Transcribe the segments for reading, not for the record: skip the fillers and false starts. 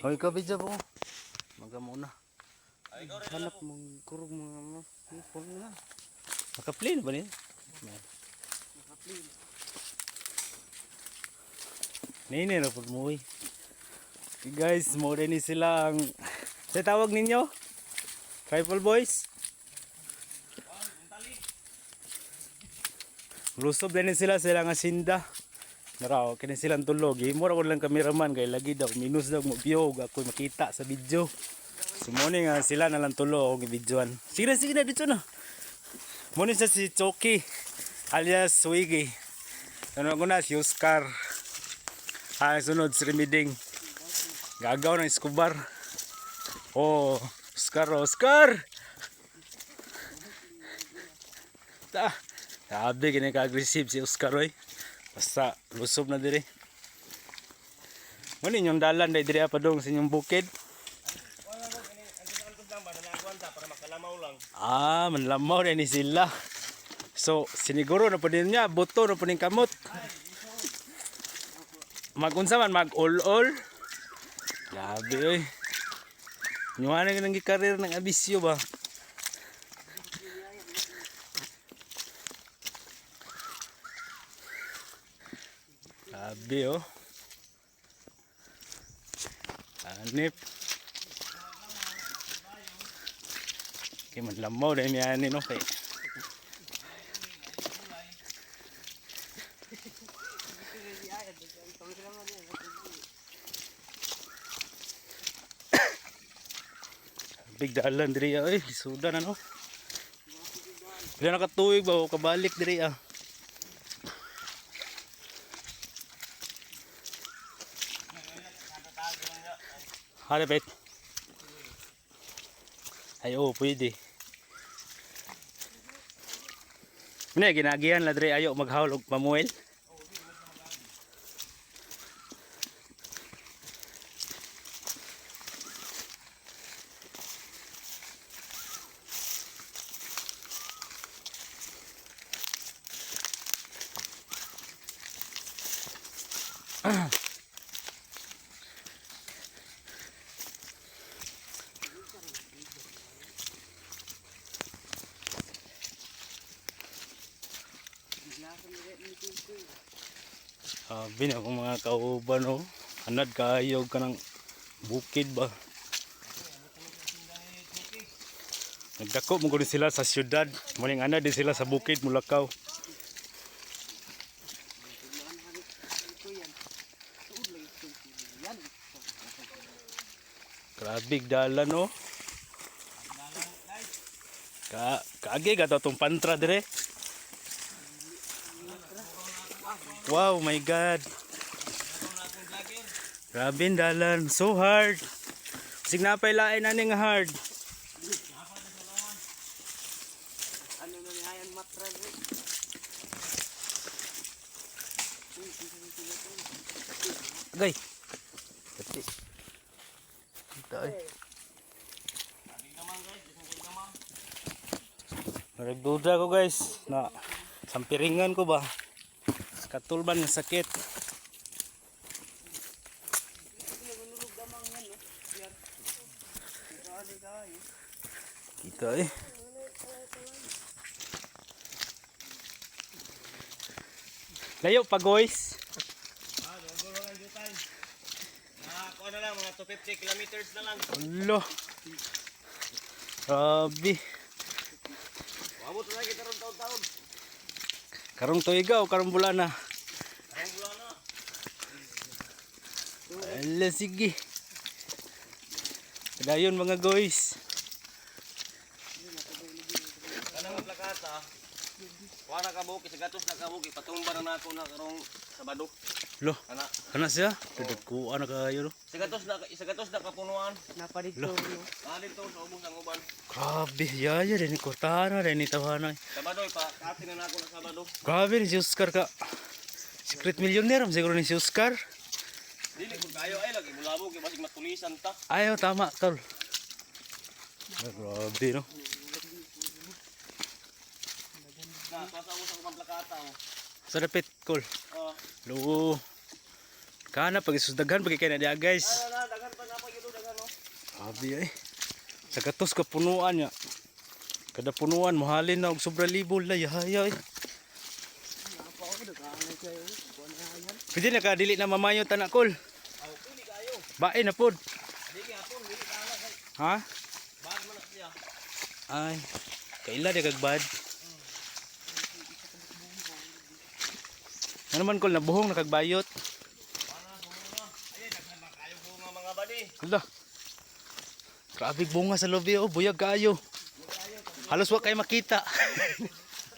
Hoy ka bidya po. Maga muna. Hanap mong kurog mga ano. Phone na. Maka-plane ba niya? Maka-plane. Nini na po mo eh. Okay guys, mo rin sila ang... Sa tawag ninyo? Tribal boys? Lusob din sila nga sinda. Naraw, kini silang tulog. Himura ko lang kameraman kay lagi daw minus daw mo view ako makita sa video. So morning nga sila na lang tulog og videoan. Sige na dito na. Morning sa si Choki alias Swiggy. Ano ko na si Oscar. Sunod si Remiding. Gagaw ng Escobar. Oh, Oscar. Sabi kini ka-aggressive si Oscar oy. Basta lusob na diri. Muna yung dalan dahil diri pa dong sa inyong bukid. Manlamaw na ni sila. So, siniguro na po din niya. Buto na po din kamot. Mag-unsa man, mag-all-all. Grabe oy. Nyuhan na ng karir ng abisyo ba? Grabe oh. Anip. Okay, manlamaw dahil niya ni no kay. Big dalan diri ay sudan ano. Bila nakatuig ba o kabalik diri ah. Harapit. Ay oh, pwede. Muna ginagihan la diri ayo maghaul og pamuel. Sabi na akong mga kauban oh. Anad kayo ka ng bukid ba. Nagdako mo ko sila sa syudad. Muling anad din sila sa bukid Mulakaw. Grabig dalan oh. Kaagi ka itong pantra dire. Wow, my God. Grabe dalan. So hard. Sig napailain na nga hard. Ano na nihayan matra rin. Agay. Pati. Tay. Nagduda ko guys na sampiringan ko ba. Katulban ng sakit. Kita eh. Layo pa guys. Dulo lang jutay. Kuha na lang mga 250 kilometers na lang. Hello. Grabe. Wabot na kita ron taon-taon. Karong tuiga o karong bulan na? Karong bulan na. Ala sige. Dayon mga guys. Kanang plakata. Kuha na kabuki, sa gatos na kabuki. Patumba na ako na karong Sabado. Lo, kana siya? Dudugkuan na kayo no? Sa gatos na kapunuan. Napadito. Dito sa ubos ng uban. Grabe, yaya rin ni Cortana rin ni Tawanay. Sabado pa, kating na ako na Sabado. Grabe ni si Oscar ka. Secret millionaire siguro ni si Oscar. Dili ko kayo ay lagi bulabog kay basig matulisan ta. Ayaw, tama, tol. Grabe, no? Pasa mo sa plakata oh. Sa dapit, cool. Oh. Lugo. Kana pag isusdaghan pag kay na diya guys. Na daghan pa na pa gyud daghan no. Abi ay. Sa gatos ka punuan ya. Kada punuan mahalin na og sobra libo lay hayay. Pwede na ka dili na mamayo tanak kol. Aw pili kayo. Bae na pod. Dili hapon dili ka na kay Ha? bag man na siya. Ay. Kaila di kagbad. Ano man kol nabuhong nakagbayot. Para sumuna. Ay daghan ba kayo bunga mga badi. Hala. Grabe bunga sa lobby oh, buyag kayo. Halos wa kay makita.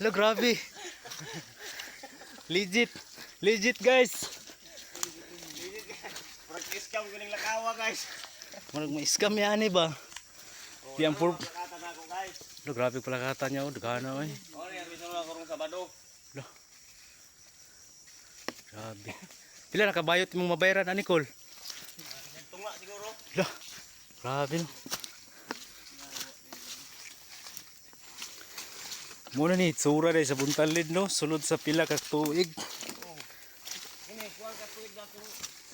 Hala grabe. Legit. Legit guys. Practice kam kining lakawa guys. Marag may scam yan ba? Di ang pur... Nakata na ko guys. Hala grabe pala kata niya oh, dagana oy. Oh ni arbiso na karong Sabado. Grabe. Pila nakabayot imong mabayaran ani kol? Tunga siguro. Hala. Grabe no. Muna ni tsura dai sa buntalid no, sulod sa pila ka tuig. Ini kuan ka tuig na kung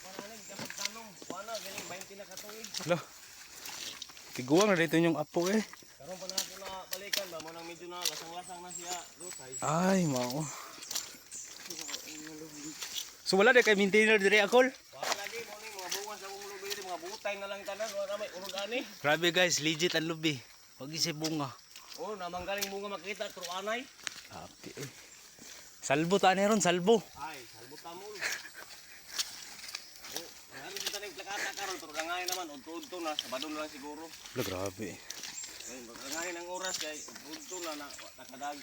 panalig ka pagtanong. Kuana ganing 20 na ka tuig. Hala. Tiguang na dito yung apo eh. Karon pa na ako na balikan ba mo nang medyo na lasang-lasang na siya. Lutay. Ay, mao. So wala na kay maintainer dire akol. Wala lagi mo ni mga bunga sa ulo bili mga butay na lang tanan wala may unod ani. Grabe guys, legit ang lubi. Wag isip bunga. Oh, namanggaling bunga makita tro anay. Api eh. Salbo ta ni ron, salbo. Ay, salbot ta mo. Oh, ano kita ning plakata karon tro langay naman udto na Sabado na lang siguro. Hala grabe. Ay, langay ang oras kay udto na nakadag.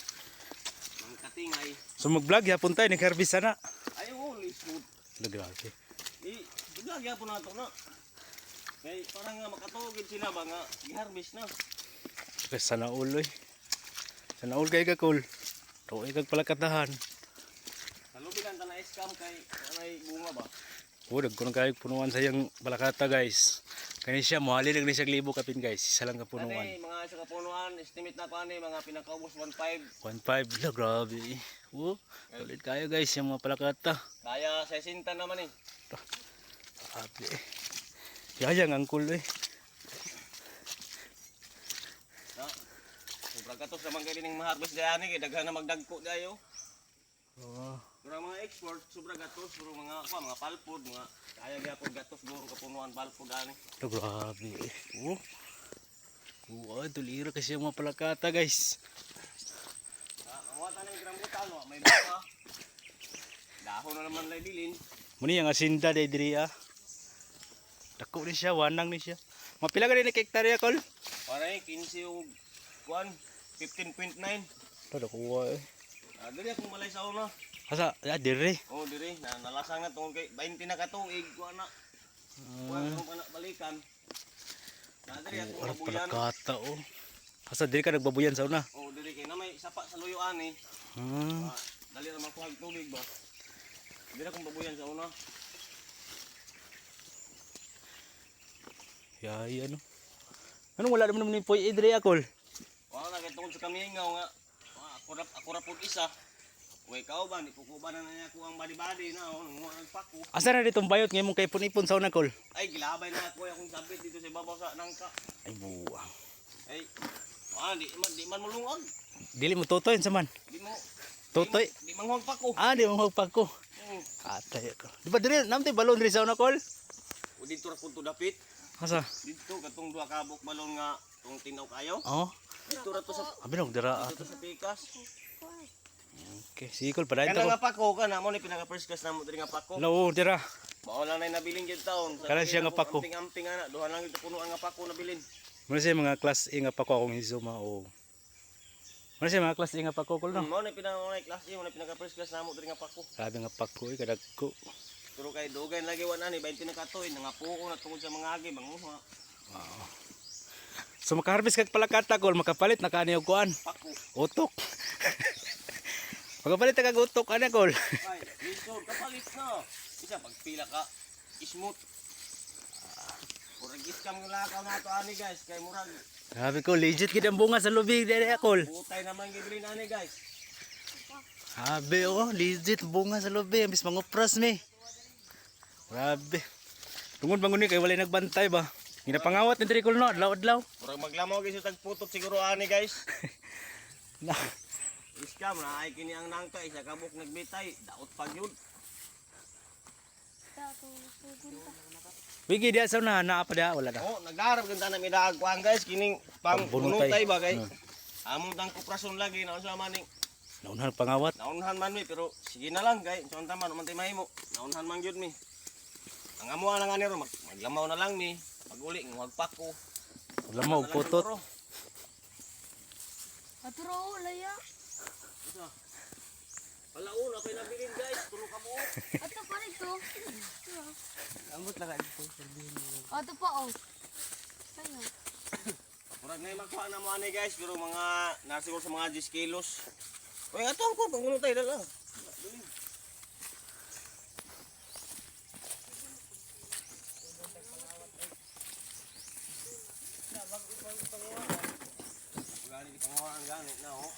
Ang katingay. So mag-vlog yapon tayo ni Kirby sana. Ay, holy smooth. Hala grabe. Bigla gyapon nato na. Kay parang nga makatugid sila ba nga giharvest na. Kasi sana uloy. Sana ul kay kakol. Tuoy kag palakatahan. Kalubilan ta na scam kay anay bunga ba? Dag ko nang kayog punuan sa iyang balakata guys. Kani siya mohali nag siya libo kapin guys. Isa lang ka Kani punuan. mga sa kapunuan estimate na ko ani mga pinakaubos 1.5. 1.5 la grabe. Oh, ulit kayo guys yung mga palakata. Kaya 60 naman eh. Grabe. Yayang ang cool eh. Na. Sobrang katos naman kay ning ma-harvest dayani kay daghan na magdagko dayo. Oh. Pero ang mga export sobrang gatos pero mga palpod mga kaya gyapon gatos guro kapunuan palpod ani. Ito grabe eh. Oh. Oh, tulira kasi yung mga palakata guys. Ang wata ng rambutan wa may buka. Dahon na naman lay dilin. Muni yung asinda day diri ah. Dako ni siya, wanang ni siya. Mapila ka rin ni hektarya kol? Paray 15 og 15.9. Ito dako eh. Dili akong malay sa una. Asa, diri. Oh, diri nalasang na tungod kay 20 na katuig ko na. Kuan ko na balikan. Diri akong Orang mabuyan. palakata oh. Asa diri ka nagbabuyan sa una? Oh, diri kay na may sapa sa luyo ani. Dali ra man kuhag tubig ba. Diri akong babuyan sa una. Yay ano. Anong wala naman ni Poy Idre akol? Wala na kay tungod sa kamingaw nga. Ako ra pud isa. Uy, ikaw ba, ni pukuba na niya ko ang badi-badi na, nagpako. Asa na ditong bayot ngayon mong kay ipon-ipon sa una kol? Ay, gilabay na ako akong sabit dito sa ibabaw sa nangka. Ay buwang. Ay, di man mulungag. Dili mo totoy sa man. Di mo, Totoy. di manghog pa ko. Ah, di mo magpag ko. Atay ko. Di ba diri namte balon diri sa una kol? O dito ra punto dapit. Asa? Dito katong duha kabok balon nga tong tinaw kayo. Oh. Dito ra to sa Abi nang dira dito sa pikas. Okay, sige kol para Kana ito. nga pako kana mo ni pinaka first class namo diri nga pako. Hello, dira. Mao lang nay nabilin gyud taon. Kana siya nga pako. Amping-amping ana, duha lang ito punuan nga pako nabilin. Muna siya mga class A nga pa ko akong hizuma o. Muna siya mga class A nga pa ko kol no. Mao ni pinaka class mo ni pinaka first class namo diri nga pako. Grabe nga pa ko kadagko. Pero kay dugay lagi wa ni 20 na katoy nangapuo na tungod sa mga agi manguha. So makaharvest kag palakata kol makapalit na kani og kuan. Pako. Utok. Makapalit kag utok ana kol. Ay, dito kapalit na. Isa pagpila ka smooth. Murag iskam yung lakaw nato ani guys kay murag Grabe ko legit gid ang bunga sa lubig diri kol. butay naman gibilin ani guys. Sabi oh, legit bunga sa lubig, ambis mangupras mi. Grabe. Tungod bang ni kay walay nagbantay ba? Ginapangawat ni Tricol no, adlaw-adlaw. Murag maglamaw guys yung tagputot siguro ani guys. Na. Iskam na ay kini ang nangkay sa kabuk nagbitay, daot pag yun. Wigi dia sa na pa dia wala na. Oh, nagdarab ganda na midaag kuan guys kining pang Pagbunutay. bunutay ba kay. Among tang kuprasyon lagi na sa maning Naunhan pangawat. naunhan man mi pero sige na lang kay unta man man tay mahimo. Naunhan man gyud mi. Ang amo lang ani ro maglamaw na lang mi. Paguli ng magpako. Wala mo putot. Aturo, laya. Wala una kay nabilin guys, tulo ka mo. Ato pa nito. Ambot lang ito. Ato pa, oh. Sayo. Murag na magkuha na mo ani guys, pero mga nasiguro sa mga 10 kilos. Uy, ato ko pangulo tayo dala. Gani panguha ang ganit na oh.